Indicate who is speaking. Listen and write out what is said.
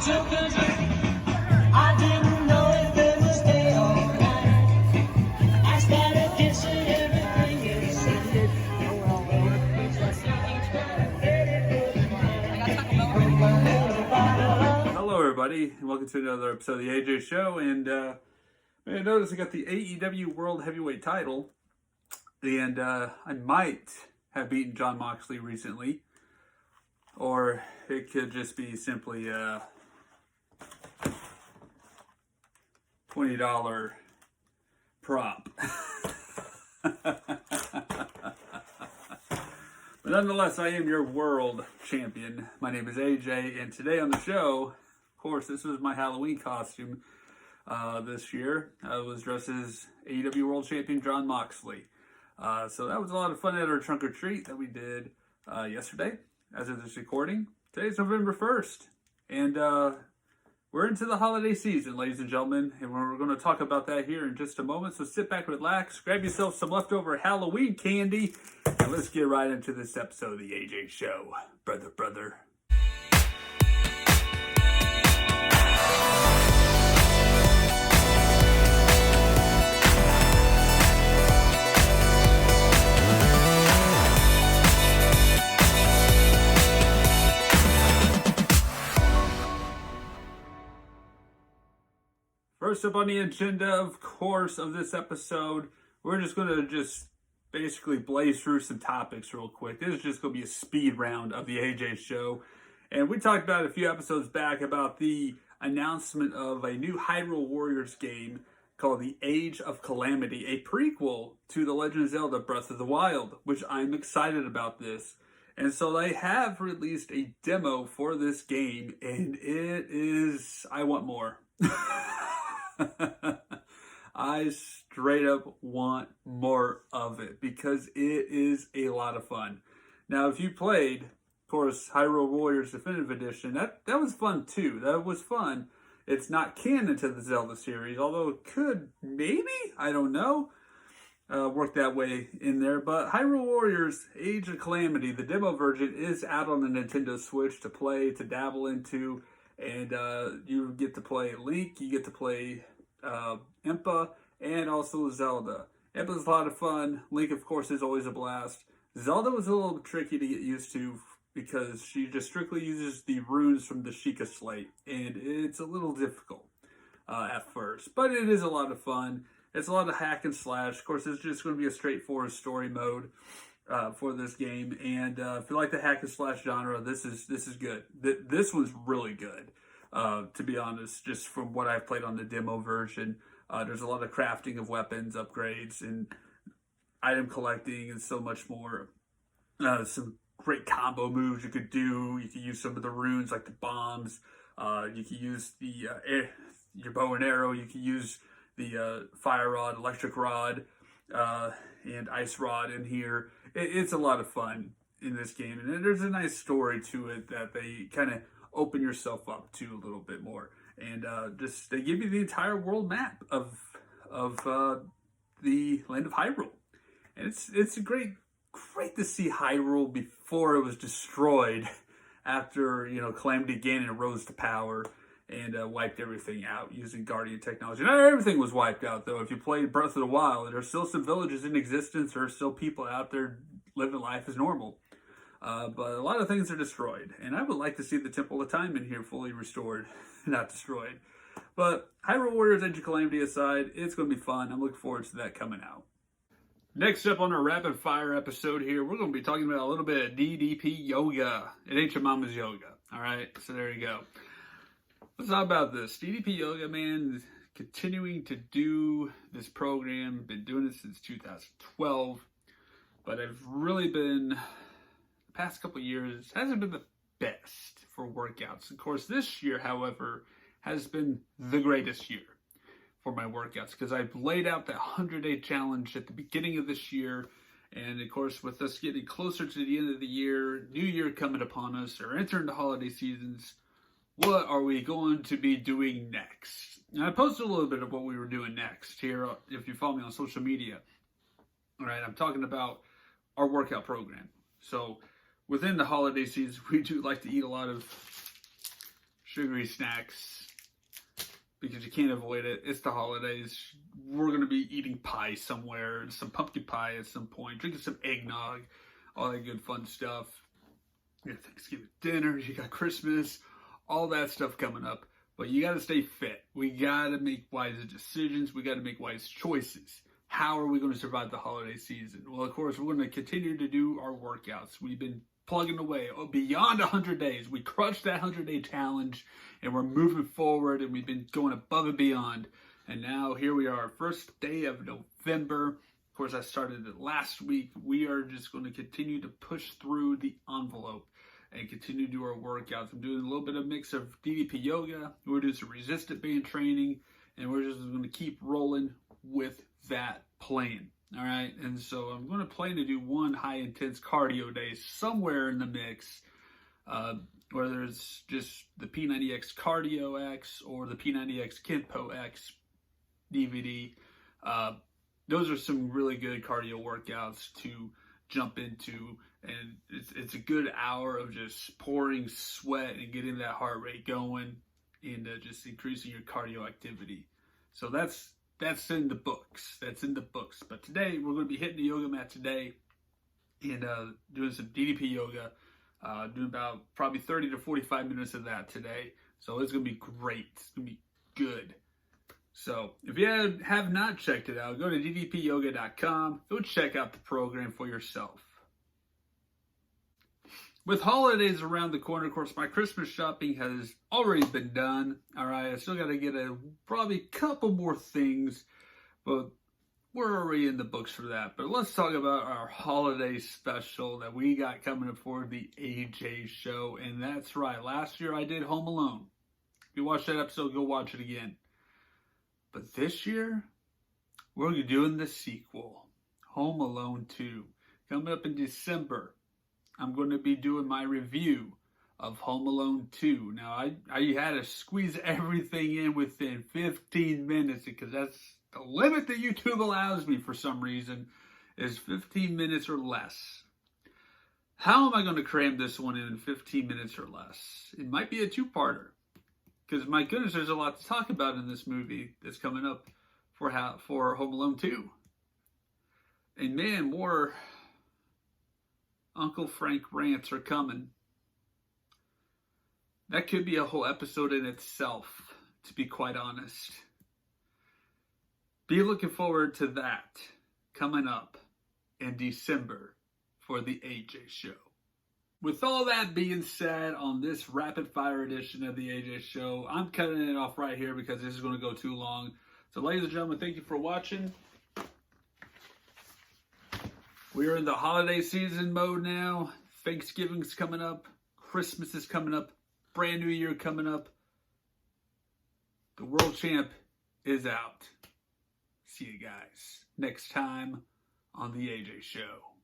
Speaker 1: took a drink. I didn't know if it would stay all night. I started kissing everything it said.
Speaker 2: Hello, everybody, and welcome to another episode of the AJ Show. And I noticed I got the AEW World Heavyweight title, and I might have beaten Jon Moxley recently, or it could just be simply a $20 prop. But nonetheless, I am your world champion. My name is AJ, and today on the show, of course, this was my Halloween costume this year. I was dressed as AEW World Champion Jon Moxley. So that was a lot of fun at our trunk or treat that we did yesterday, as of this recording. Today's November 1st, and we're into the holiday season, ladies and gentlemen, and we're going to talk about that here in just a moment. So sit back, relax, grab yourself some leftover Halloween candy, and let's get right into this episode of the AJ Show. Brother. First up on the agenda, of course, of this episode, we're just going to basically blaze through some topics real quick. This is just going to be a speed round of the AJ Show. And we talked about a few episodes back about the announcement of a new Hyrule Warriors game called The Age of Calamity, a prequel to The Legend of Zelda Breath of the Wild, which I'm excited about this. And so they have released a demo for this game, and it is, I want more. I straight up want more of it because it is a lot of fun. Now, if you played, of course, Hyrule Warriors Definitive Edition, that was fun too. That was fun. It's not canon to the Zelda series, although it could, maybe, I don't know, work that way in there. But Hyrule Warriors Age of Calamity, the demo version, is out on the Nintendo Switch to play, to dabble into. And you get to play Link, you get to play Impa, and also Zelda. Impa's a lot of fun. Link, of course, is always a blast. Zelda was a little tricky to get used to because she just strictly uses the runes from the Sheikah Slate, and it's a little difficult at first. But it is a lot of fun. It's a lot of hack and slash. Of course, it's just going to be a straightforward story mode for this game, and if you like the hack and slash genre, this is good. This was really good, to be honest. Just from what I've played on the demo version, there's a lot of crafting of weapons, upgrades, and item collecting, and so much more. Some great combo moves you could do. You could use some of the runes like the bombs. You could use the your bow and arrow. You could use the fire rod, electric rod, and ice rod in here. It's a lot of fun in this game, and there's a nice story to it that they kind of open yourself up to a little bit more, and they give you the entire world map of the land of Hyrule, and it's great to see Hyrule before it was destroyed after Calamity Ganon rose to power and wiped everything out using Guardian technology. Not everything was wiped out, though. If you played Breath of the Wild, there's still some villages in existence. There are still people out there living life as normal. But a lot of things are destroyed. And I would like to see the Temple of Time in here fully restored, not destroyed. But Hyrule Warriors Age of Calamity aside, it's going to be fun. I'm looking forward to that coming out. Next up on our rapid fire episode here, we're going to be talking about a little bit of DDP Yoga. It ain't your mama's yoga. All right? So there you go. Let's talk about this. DDP Yoga, man, continuing to do this program. Been doing it since 2012. But I've really been, the past couple of years, hasn't been the best for workouts. Of course, this year, however, has been the greatest year for my workouts because I've laid out that 100-day challenge at the beginning of this year. And of course, with us getting closer to the end of the year, New Year coming upon us, or entering the holiday seasons, what are we going to be doing next? And I posted a little bit of what we were doing next here, if you follow me on social media. All right, I'm talking about our workout program. So within the holiday season, we do like to eat a lot of sugary snacks, because you can't avoid it. It's the holidays. We're going to be eating pie somewhere, some pumpkin pie at some point, drinking some eggnog, all that good fun stuff. You got Thanksgiving dinner, you got Christmas, all that stuff coming up. But you got to stay fit. We got to make wise decisions. We got to make wise choices. How are we going to survive the holiday season? Well, of course, we're going to continue to do our workouts. We've been plugging away beyond 100 days. We crushed that 100-day challenge, and we're moving forward, and we've been going above and beyond. And now here we are, first day of November. Of course, I started it last week. We are just going to continue to push through the envelope and continue to do our workouts. I'm doing a little bit of mix of DDP Yoga. We're doing some resistant band training, and we're just going to keep rolling with that plan. All right, and so I'm going to plan to do one high-intense cardio day somewhere in the mix, whether it's just the P90X Cardio X or the P90X Kenpo X DVD. Those are some really good cardio workouts to jump into, and it's a good hour of just pouring sweat and getting that heart rate going and just increasing your cardio activity. So that's in the books. That's in the books. But today, we're going to be hitting the yoga mat today and doing some DDP yoga. Doing about probably 30 to 45 minutes of that today. So it's going to be great. It's going to be good. So if you have not checked it out, go to ddpyoga.com. Go check out the program for yourself. With holidays around the corner, of course, my Christmas shopping has already been done. All right, I still got to get probably a couple more things, but we're already in the books for that. But let's talk about our holiday special that we got coming up for the AJ show. And that's right, last year I did Home Alone. If you watched that episode, go watch it again. But this year, we're doing the sequel, Home Alone 2. Coming up in December, I'm going to be doing my review of Home Alone 2. Now, I had to squeeze everything in within 15 minutes because that's the limit that YouTube allows me for some reason, is 15 minutes or less. How am I going to cram this one in 15 minutes or less? It might be a two-parter. Because, my goodness, there's a lot to talk about in this movie that's coming up for Home Alone 2. And, man, more Uncle Frank rants are coming. That could be a whole episode in itself, to be quite honest. Be looking forward to that coming up in December for the AJ show. With all that being said, on this rapid fire edition of the AJ show, I'm cutting it off right here because this is going to go too long. So, ladies and gentlemen, thank you for watching. We are in the holiday season mode now. Thanksgiving's coming up. Christmas is coming up. Brand new year coming up. The world champ is out. See you guys next time on the AJ show.